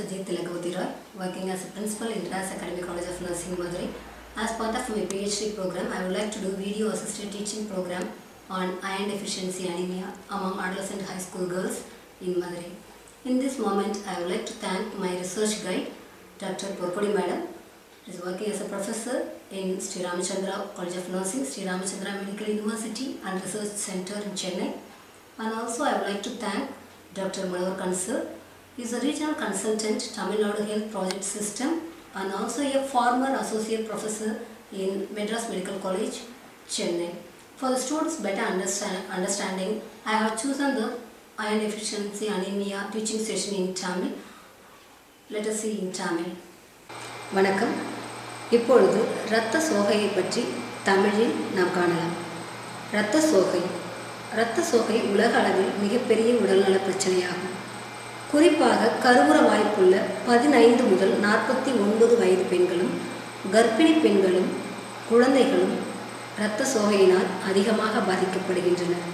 Ajit Tilakavati Roy, working as a principal in Ras Academy College of Nursing, Madurai. As part of my PhD program, I would like to do video assisted teaching program on iron deficiency anemia among adolescent high school girls in Madurai. In this moment, I would like to thank my research guide, Dr. Porpudi Madam. She is working as a professor in Sri Ramachandra College of Nursing, Sri Ramachandra Medical University and Research Center in Chennai. And also I would like to thank Dr. Manohar Kansal. He is a regional consultant, Tamil Nadu Health Project System, and also a former associate professor in Madras Medical College, Chennai. For the students' better understanding, I have chosen the iron deficiency anemia teaching session in Tamil. Let us see in Tamil. வணக்கம். இப்பொழுது இரத்த சோகையை பற்றி தமிழில் நாம் காணலாம். இரத்த சோகை உலக அளவில் மிகப்பெரிய உடல்நல பிரச்சனையாகும். குறிப்பாக கருவுற வாய்ப்புள்ள 15 முதல் 49 வயது பெண்களும் கர்ப்பிணி பெண்களும் குழந்தைகளும் இரத்த சோகையினால் அதிகமாக பாதிக்கப்படுகின்றனர்.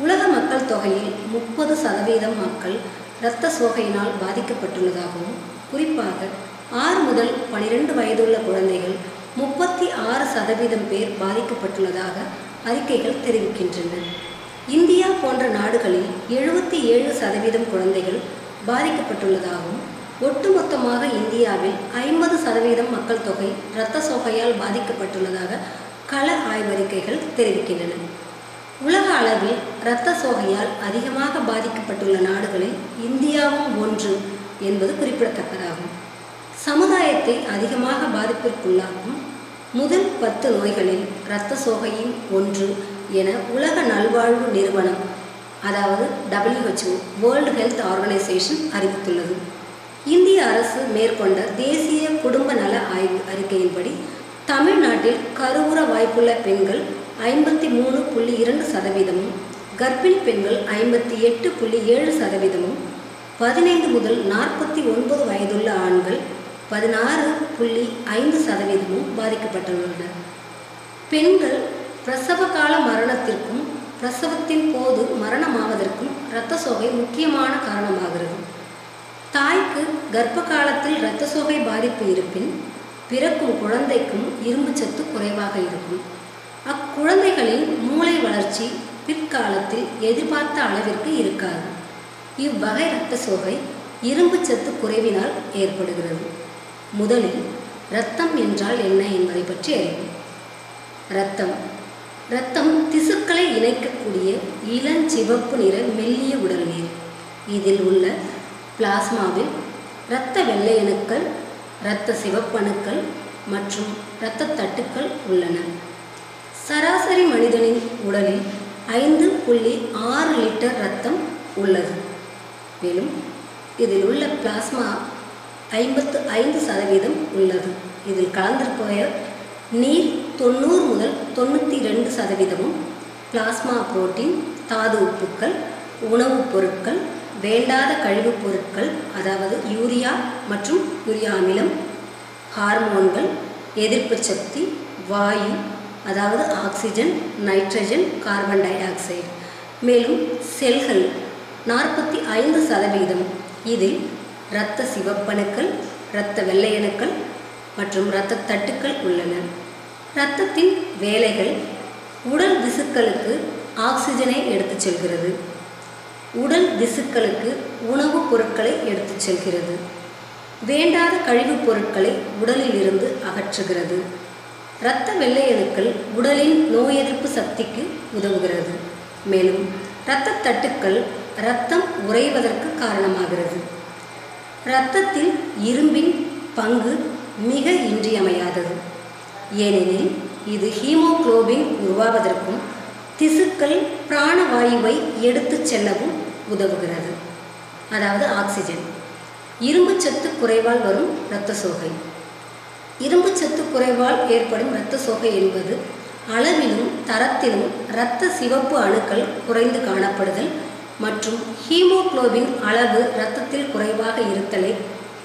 உலக மக்கள் தொகையில் 30% மக்கள் இரத்த சோகையினால் பாதிக்கப்பட்டுள்ளதாகவும், குறிப்பாக 6 முதல் 12 வயதுள்ள குழந்தைகள் 36% பேர் பாதிக்கப்பட்டுள்ளதாக அறிக்கைகள் தெரிவிக்கின்றன. இந்தியா போன்ற நாடுகளில் 77% குழந்தைகள் பாதிக்கப்பட்டுள்ளதாகவும், ஒட்டுமொத்தமாக இந்தியாவில் 50% மக்கள் தொகை இரத்த சோகையால் பாதிக்கப்பட்டுள்ளதாக கள ஆய்வறிக்கைகள் தெரிவிக்கின்றன. உலக அளவில் இரத்த சோகையால் அதிகமாக பாதிக்கப்பட்டுள்ள நாடுகளில் இந்தியாவும் ஒன்று என்பது குறிப்பிடத்தக்கதாகும். சமுதாயத்தை அதிகமாக பாதிப்பிற்குள்ளாக்கும் முதல் 10 நோய்களில் இரத்த சோகையும் ஒன்று என உலக நல்வாழ்வு நிறுவனம், அதாவது WHO வேர்ல்டு ஹெல்த் ஆர்கனைசேஷன் அறிவித்துள்ளது. இந்திய அரசு மேற்கொண்ட தேசிய குடும்ப நல ஆய்வு அறிக்கையின்படி தமிழ்நாட்டில் கருவுற வாய்ப்புள்ள பெண்கள் 53.2%, கர்ப்பிணி பெண்கள் 58.7%, 15 முதல் 49 வயதுள்ள ஆண்கள் 16.5% பாதிக்கப்பட்டுள்ளனர். பெண்கள் பிரசவ கால மரணத்திற்கும் பிரசவத்தின் போது மரணமாவதற்கும் இரத்த சோகை முக்கியமான காரணமாகிறது. தாய்க்கு கர்ப்ப காலத்தில் இரத்த சோகை பாதிப்பு இருப்பின் பிறக்கும் குழந்தைக்கும் இரும்பு சத்து குறைவாக இருக்கும். அக்குழந்தைகளின் மூளை வளர்ச்சி பிற்காலத்தில் எதிர்பார்த்த அளவிற்கு இருக்காது. இவ்வகை இரத்த சோகை இரும்பு சத்து குறைவினால் ஏற்படுகிறது. முதலில் இரத்தம் என்றால் என்ன என்பதை பற்றி அறிவோம். இரத்தம் திசுக்களை இணைக்கக்கூடிய இளஞ்சிவப்பு நிற மெல்லிய உடல் நீர். இதில் உள்ள பிளாஸ்மாவில் இரத்த வெள்ளை அணுக்கள், இரத்த சிவப்பணுக்கள் மற்றும் இரத்த தட்டுக்கள் உள்ளன. சராசரி மனிதனின் உடலில் 5.6 லிட்டர் இரத்தம் உள்ளது. மேலும் இதில் உள்ள பிளாஸ்மா 55% உள்ளது. இதில் கலந்திருப்பவை நீர் 90 முதல் 92%, பிளாஸ்மா புரோட்டீன், தாது உப்புக்கள், உணவுப் பொருட்கள், வேண்டாத கழிவுப் பொருட்கள் அதாவது யூரியா மற்றும் யூரியா அமிலம், ஹார்மோன்கள், எதிர்ப்பு சக்தி, வாயு அதாவது oxygen, nitrogen, carbon di oxide. மேலும் செல்கள் 45%. இதில் இரத்த சிவப்பணுக்கள், இரத்த வெள்ளையணுக்கள் மற்றும் இரத்த தட்டுக்கள் உள்ளன. இரத்தத்தின் வேலைகள்: உடல் திசுக்களுக்கு ஆக்சிஜனை எடுத்துச் செல்கிறது, உடல் திசுக்களுக்கு உணவுப் பொருட்களை எடுத்துச் செல்கிறது, வேண்டாத கழிவுப் பொருட்களை உடலில் இருந்து அகற்றுகிறது. இரத்த வெள்ளையணுக்கள் உடலின் நோய் எதிர்ப்பு சக்திக்கு உதவுகிறது. மேலும் இரத்த தட்டுக்கள் இரத்தம் உறைவதற்கு காரணமாகிறது. இரத்தத்தில் இரும்பின் பங்கு மிக இன்றியமையாதது. ஏனெனில் இது ஹீமோகுளோபின் உருவாவதற்கும் திசுக்கள் பிராணவாயுவை எடுத்துச் செல்லவும் உதவுகிறது, அதாவது ஆக்சிஜன். இரும்பு சத்து குறைவால் வரும் இரத்த சோகை. இரும்பு சத்து குறைவால் ஏற்படும் இரத்த சோகை என்பது அளவிலும் தரத்திலும் இரத்த சிவப்பு அணுக்கள் குறைந்து காணப்படுதல் மற்றும் ஹீமோகுளோபின் அளவு இரத்தத்தில் குறைவாக இருத்தலே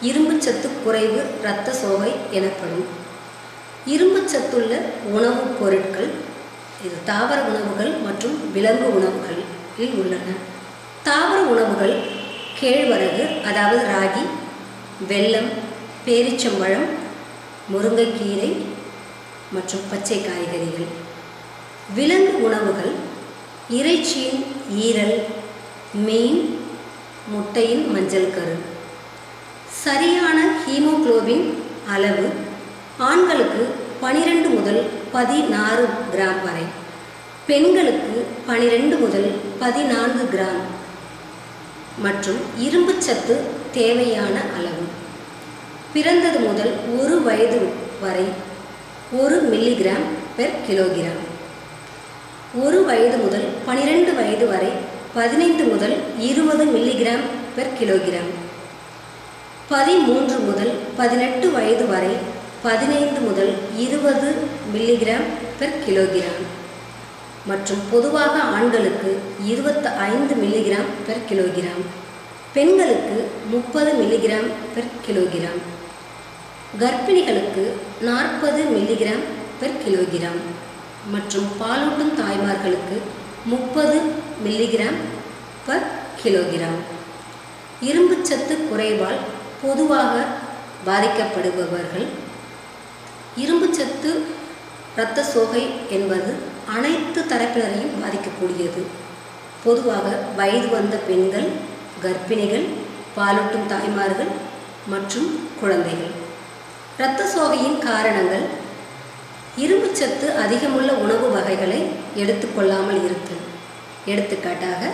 இரும்பு சத்து குறைவு இரத்த சோகை எனப்படும். இரும்பு சத்துள்ள உணவுப் பொருட்கள் இது தாவர உணவுகள் மற்றும் விலங்கு உணவுகளில் உள்ளன. தாவர உணவுகள் கேழ்வரகு அதாவது ராகி, வெல்லம், பேரிச்சம்பழம், முருங்கைக்கீரை மற்றும் பச்சை காய்கறிகள். விலங்கு உணவுகள் இறைச்சியின் ஈரல், மீன், முட்டையின் மஞ்சள் கரு. சரியான ஹீமோகுளோபின் அளவு ஆண்களுக்கு 12 முதல் 16 கிராம் வரை, பெண்களுக்கு 12 முதல் 14 கிராம் மற்றும் இரும்புச்சத்து தேவையான அளவு. பிறந்தது முதல் 1 வயது வரை 1 மில்லிகிராம் பெர் கிலோகிராம். 1 வயது முதல் 12 வயது வரை 15 முதல் 20 மில்லிகிராம் பெர் கிலோகிராம். 13 முதல் 18 வயது வரை 15 முதல் 20 மில்லிகிராம் பெர் கிலோகிராம் மற்றும் பொதுவாக ஆண்களுக்கு 25 மில்லிகிராம் பெர் கிலோகிராம், பெண்களுக்கு 30 மில்லிகிராம் பெர் கிலோகிராம், கர்ப்பிணிகளுக்கு 40 மில்லிகிராம் பெர் கிலோகிராம் மற்றும் பாலூட்டும் தாய்மார்களுக்கு 30 மில்லிகிராம் பெர் கிலோகிராம். இரும்புச்சத்து குறைவால் பொதுவாக பாதிக்கப்படுபவர்கள். இரும்புச்சத்து இரத்த சோகை என்பது அனைத்து தரப்பினரையும் பாதிக்கக்கூடியது. பொதுவாக வயது வந்த பெண்கள், கர்ப்பிணிகள், பாலூட்டும் தாய்மார்கள் மற்றும் குழந்தைகள். இரத்த சோகையின் காரணங்கள்: இரும்புச்சத்து அதிகமுள்ள உணவு வகைகளை எடுத்துக்கொள்ளாமல் இருத்தல். எடுத்துக்காட்டாக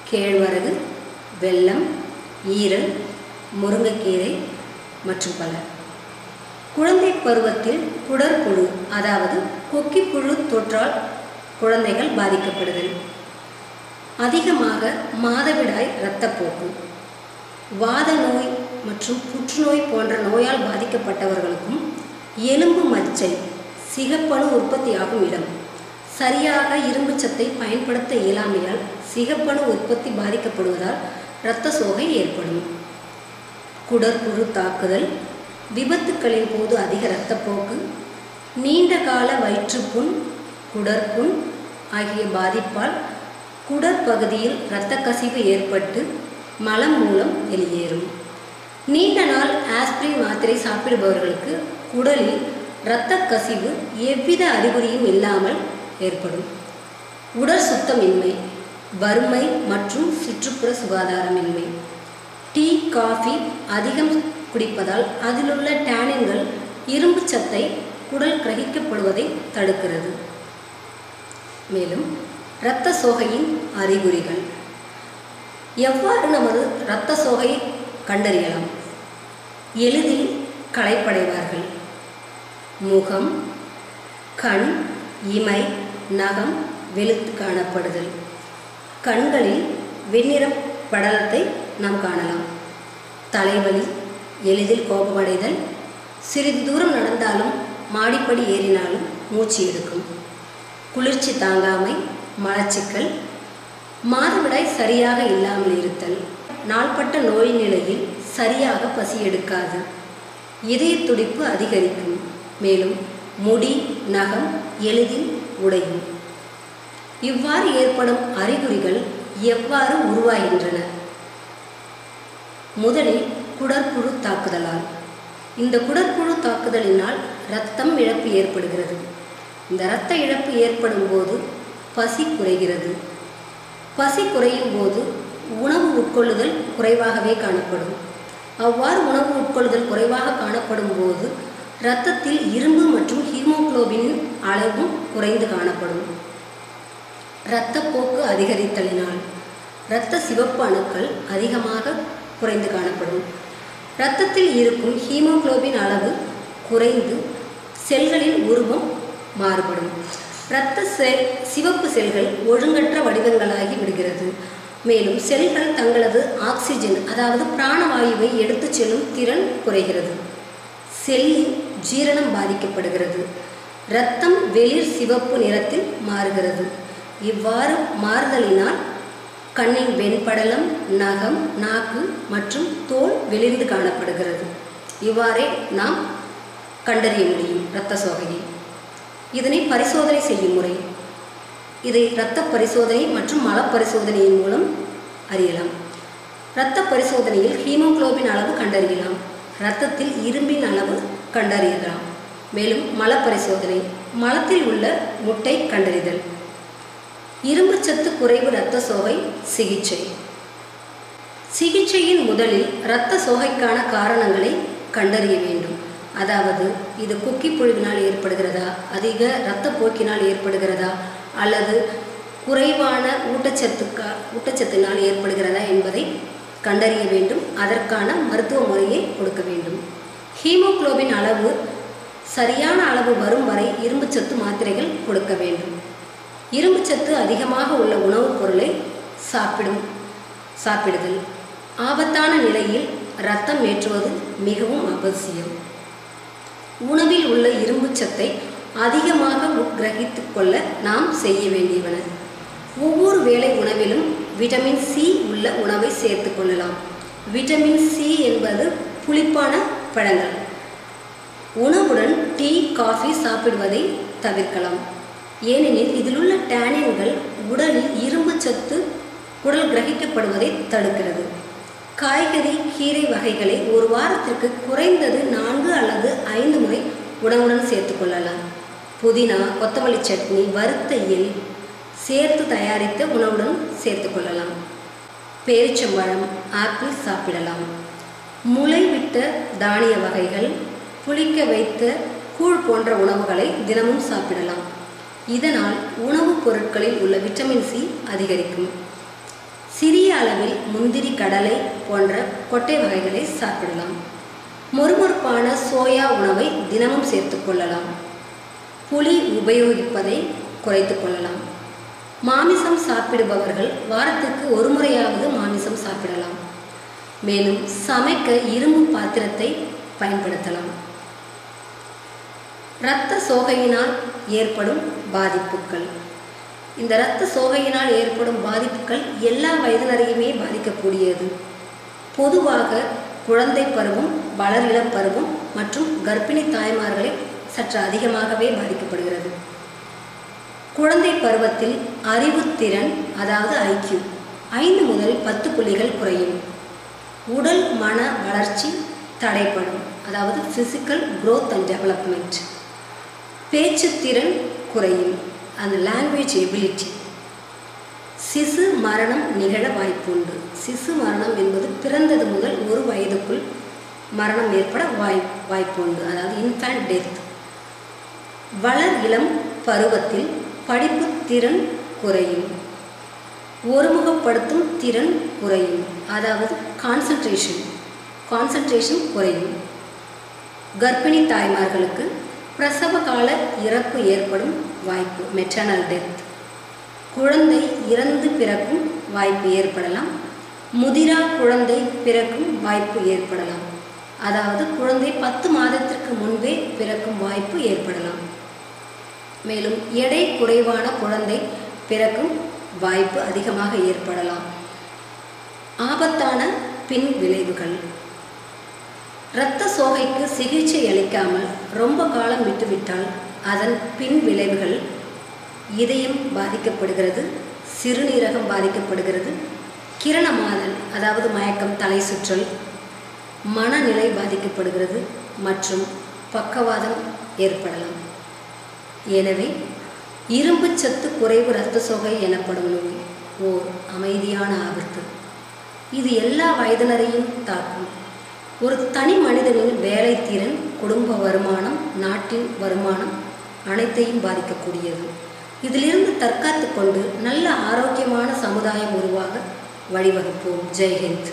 கேழ்வரகு, வெல்லம், ஈரல், முருங்கைக்கீரை மற்றும் பல. குழந்தை பருவத்தில் குடற்புழு அதாவது கொக்கிப்புழு தொற்றால் குழந்தைகள் பாதிக்கப்படுதல். அதிகமாக மாதவிடாய் இரத்தப்போக்கு, வாத நோய் மற்றும் புற்றுநோய் போன்ற நோயால் பாதிக்கப்பட்டவர்களுக்கும் எலும்பு மச்சை, சிகப்பணு உற்பத்தியாகும் இடம். சரியாக இரும்புச்சத்தை பயன்படுத்த இயலாமையால் சிகப்பணு உற்பத்தி பாதிக்கப்படுவதால் இரத்த சோகை ஏற்படும். குடற்புழு தாக்குதல், விபத்துக்களின் போது அதிக இரத்தப்போக்கு, நீண்ட கால வயிற்றுப்புண், குடற்புண் ஆகிய பாதிப்பால் குடற்பகுதியில் இரத்த கசிவு ஏற்பட்டு மலம் மூலம் வெளியேறும். நீண்ட நாள் ஆஸ்பிரின் மாத்திரை சாப்பிடுபவர்களுக்கு குடலில் இரத்த கசிவு எவ்வித அறிகுறியும் இல்லாமல் ஏற்படும். உடல் சுத்தமின்மை, வறுமை மற்றும் சுற்றுப்புற சுகாதாரமின்மை. டீ, காஃபி அதிகம் குடிப்பதால் அதிலுள்ள டேனின்கள் இரும்பு சத்தை குடல் கிரகிக்கப்படுவதை தடுக்கிறது. மேலும் இரத்த சோகையின் அறிகுறிகள். எவ்வாறு நமது இரத்த சோகையை கண்டறியலாம்? எளிதில் களைப்படைவார்கள். முகம், கண், இமை, நகம் வெளுத்து காணப்படுதல். கண்களில் வெண்ணிற படலத்தை நாம் காணலாம். தலைவலி, எளிதில் கோபமடைதல், சிறிது தூரம் நடந்தாலும் மாடிப்படி ஏறினாலும் மூச்சு எடுக்கும், குளிர்ச்சி தாங்காமை, மலச்சிக்கல், மாதவிடாய் சரியாக இல்லாமல் இருத்தல், நாள்பட்ட நோய் நிலையில் சரியாக பசி எடுக்காது, இதய துடிப்பு அதிகரிக்கும், மேலும் முடி, நகம் எளிதில் உடையும். இவ்வாறு ஏற்படும் அறிகுறிகள் எவ்வாறு உருவாகின்றன? முதலில் குடற்புழு தாக்குதலால். இந்த குடற்புழு தாக்குதலினால் இரத்தம் இழப்பு ஏற்படுகிறது. இந்த இரத்த இழப்பு ஏற்படும் போது பசி குறைகிறது. பசி குறையும் போது உணவு உட்கொள்ளுதல் குறைவாகவே காணப்படும். அவ்வாறு உணவு உட்கொள்ளுதல் குறைவாக காணப்படும் போது இரத்தத்தில் இரும்பு மற்றும் ஹீமோகுளோபினின் அளவும் குறைந்து காணப்படும். இரத்தப்போக்கு அதிகரித்தலினால் இரத்த சிவப்பு அணுக்கள் அதிகமாக குறைந்து காணப்படும். இரத்தத்தில் இருக்கும் ஹீமோகுளோபின் அளவு குறைந்து செல்களின் உருவம் மாறுபடும். இரத்த சிவப்பு செல்கள் ஒழுங்கற்ற வடிவங்களாகி விடுகிறது. மேலும் செல்கள் தங்களது ஆக்சிஜன் அதாவது பிராணவாயுவை எடுத்து செல்லும் திறன் குறைகிறது. செல்லின் ஜீரணம் பாதிக்கப்படுகிறது. இரத்தம் வெளிர் சிவப்பு நிறத்தில் மாறுகிறது. இவ்வாறு மாறுதலினால் கண்ணின் வெண்படலம், நகம், நாக்கு மற்றும் தோல் வெளிர்ந்து காணப்படுகிறது. இவ்வாறே நாம் கண்டறிய முடியும் இரத்த சோகையை. இதனை பரிசோதனை செய்யும் முறை. இதை இரத்த பரிசோதனை மற்றும் மல பரிசோதனையின் மூலம் அறியலாம். இரத்த பரிசோதனையில் ஹீமோகுளோபின் அளவு கண்டறியலாம். இரத்தத்தில் இரும்பின் அளவு கண்டறியலாம். மேலும் மல பரிசோதனை, மலத்தில் உள்ள முட்டை கண்டறிதல். இரும்புச்சத்து குறைவு இரத்த சோகை சிகிச்சை. சிகிச்சையின் முதலில் இரத்த சோகைக்கான காரணங்களை கண்டறிய வேண்டும். அதாவது இது குக்கி புழுவினால் ஏற்படுகிறதா, அதிக இரத்த போக்கினால் ஏற்படுகிறதா, அல்லது குறைவான ஊட்டச்சத்தினால் ஏற்படுகிறதா என்பதை கண்டறிய வேண்டும். அதற்கான மருத்துவ முறையை கொடுக்க வேண்டும். ஹீமோகுளோபின் அளவு சரியான அளவு வரும் வரை இரும்புச்சத்து மாத்திரைகள் கொடுக்க வேண்டும். இரும்புச்சத்து அதிகமாக உள்ள உணவுப் பொருளை சாப்பிடுதல். ஆபத்தான நிலையில் இரத்தம் ஏற்றுவது மிகவும் அவசியம். உணவில் உள்ள இரும்புச்சத்தை அதிகமாக உட்கிரகித்து கொள்ள நாம் செய்ய வேண்டியவன: ஒவ்வொரு வேளை உணவிலும் விட்டமின் சி உள்ள உணவை சேர்த்து கொள்ளலாம். விட்டமின் சி என்பது புளிப்பான பழங்கள். உணவுடன் டீ, காஃபி சாப்பிடுவதை தவிர்க்கலாம். ஏனெனில் இதில் உள்ள டேனின்கள் உடலில் இரும்புச்சத்து உடல் கிரகிக்கப்படுவதை தடுக்கிறது. காய்கறி, கீரை வகைகளை ஒரு வாரத்திற்கு குறைந்தது 4 அல்லது 5 முறை உணவுடன் சேர்த்து கொள்ளலாம். புதினா, கொத்தமல்லி சட்னி, வறுத்த எள் சேர்த்து தயாரித்த உணவுடன் சேர்த்து கொள்ளலாம். பேரிச்சம்பழம், ஆப்பிள் சாப்பிடலாம். முளைவிட்ட தானிய வகைகள், புளிக்க வைத்த கூழ் போன்ற உணவுகளை தினமும் சாப்பிடலாம். இதனால் உணவுப் பொருட்களில் உள்ள விட்டமின் சி அதிகரிக்கும். சிறிய அளவில் முந்திரி, கடலை போன்ற கொட்டை வகைகளை சாப்பிடலாம். மொறுமொறுப்பான சோயா உணவை தினமும் சேர்த்து கொள்ளலாம். புளி உபயோகிப்பதை குறைத்து கொள்ளலாம். மாமிசம் சாப்பிடுபவர்கள் வாரத்திற்கு 1 முறையாவது மாமிசம் சாப்பிடலாம். மேலும் சமைக்க இரும்பு பாத்திரத்தை பயன்படுத்தலாம். இரத்த சோகையினால் ஏற்படும் பாதிப்புகள். இந்த இரத்த சோகையினால் ஏற்படும் பாதிப்புகள் எல்லா வயதினரையுமே பாதிக்கக்கூடியது. பொதுவாக குழந்தை பருவம், வளர் இளம் பருவம் மற்றும் கர்ப்பிணி தாய்மார்களை சற்று அதிகமாகவே பாதிக்கப்படுகிறது. குழந்தை பருவத்தில் அறிவுத்திறன், அதாவது ஐக்யூ 5 முதல் 10 புள்ளிகள் குறையும். உடல் மன வளர்ச்சி தடைப்படும், அதாவது ஃபிசிக்கல் growth அண்ட் டெவலப்மெண்ட். பேச்சுத்திறன் குறையும், அந்த லாங்குவேஜ் எபிலிட்டி. சிசு மரணம் நிகழ வாய்ப்புண்டு. சிசு மரணம் என்பது பிறந்தது முதல் 1 வயதுக்குள் மரணம் ஏற்பட வாய்ப்புண்டு, அதாவது இன்ஃபேண்ட் டெத். வளர் இளம் பருவத்தில் படிப்பு திறன் குறையும். ஒருமுகப்படுத்தும் திறன் குறையும், அதாவது கான்சன்ட்ரேஷன் குறையும். கர்ப்பிணி தாய்மார்களுக்கு பிரசவ கால இறப்பு ஏற்படும் வாய்ப்பு, மெட்டர்னல் டெத். குழந்தை இறந்து பிறக்கும் வாய்ப்பு ஏற்படலாம். முதிரா குழந்தை பிறக்கும் வாய்ப்பு ஏற்படலாம், அதாவது குழந்தை 10 மாதத்திற்கு முன்பே பிறக்கும் வாய்ப்பு ஏற்படலாம். மேலும் எடை குறைவான குழந்தை பிறக்கும் வாய்ப்பு அதிகமாக ஏற்படலாம். ஆபத்தான பின் விளைவுகள். இரத்த சோகைக்கு சிகிச்சை அளிக்காமல் ரொம்ப காலம் விட்டுவிட்டால் அதன் பின் விளைவுகள்: இதயம் பாதிக்கப்படுகிறது, சிறுநீரகம் பாதிக்கப்படுகிறது, கிரணமாதல், அதாவது மயக்கம், தலை சுற்றல், மனநிலை பாதிக்கப்படுகிறது மற்றும் பக்கவாதம் ஏற்படலாம். எனவே இரும்புச்சத்து குறைவு இரத்த சோகை எனப்படும் நோய் ஓர் அமைதியான ஆபத்து. இது எல்லா வயதினரையும் தாக்கும். ஒரு தனி மனிதனின் வேலைத்திறன், குடும்ப வருமானம், நாட்டின் வருமானம் அனைத்தையும் பாதிக்கக்கூடியது. இதிலிருந்து தற்காத்து கொண்டு நல்ல ஆரோக்கியமான சமுதாயம் உருவாக வழிவகுப்போம். ஜெய் ஹிந்த்.